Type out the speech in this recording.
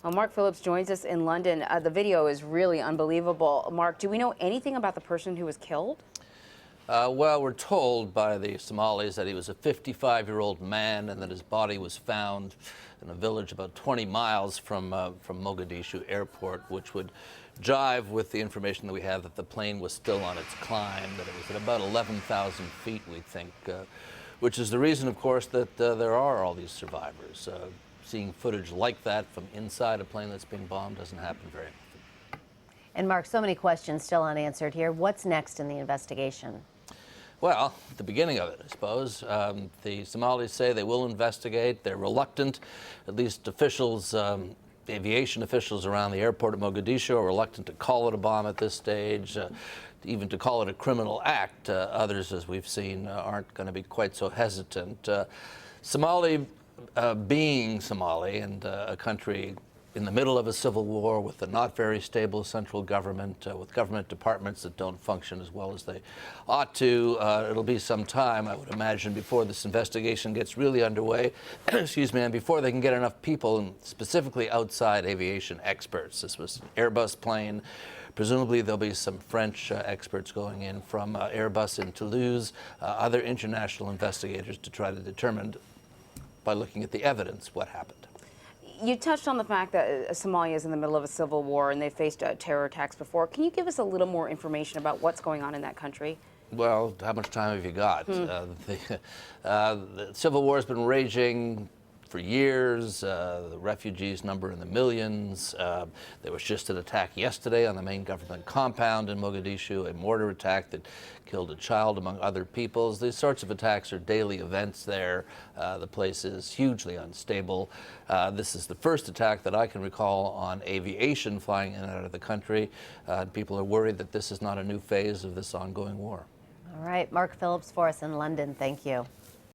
Well, Mark Phillips joins us in London. The video is really unbelievable. Mark, do we know anything about the person who was killed? Well, we're told by the Somalis that he was a 55-year-old man and that his body was found in a village about 20 miles from Mogadishu airport, which would jive with the information that we have that the plane was still on its climb, that it was at about 11,000 feet, we think, which is the reason, of course, that there are all these survivors. Seeing footage like that from inside a plane that's being bombed doesn't happen very often. And Mark, so many questions still unanswered here. What's next in the investigation? Well, at the beginning of it, I suppose. The Somalis say they will investigate. They're reluctant. At least officials, aviation officials around the airport at Mogadishu are reluctant to call it a bomb at this stage, even to call it a criminal act. Others, as we've seen, aren't going to be quite so hesitant. Somali, being Somali and a country in the middle of a civil war with a not very stable central government, with government departments that don't function as well as they ought to. It'll be some time, I would imagine, before this investigation gets really underway, excuse me, and before they can get enough people, and specifically outside aviation experts. This was an Airbus plane. Presumably there'll be some French experts going in from Airbus in Toulouse, other international investigators to try to determine, by looking at the evidence, what happened. You touched on the fact that Somalia is in the middle of a civil war and they faced terror attacks before. Can you give us a little more information about what's going on in that country? Well, how much time have you got? The civil war has been raging for years. The refugees number in the millions. There was just an attack yesterday on the main government compound in Mogadishu, a mortar attack that killed a child, among other peoples. These sorts of attacks are daily events there. The place is hugely unstable. This is the first attack that I can recall on aviation flying in and out of the country. People are worried that this is not a new phase of this ongoing war. All right, Mark Phillips for us in London. Thank you.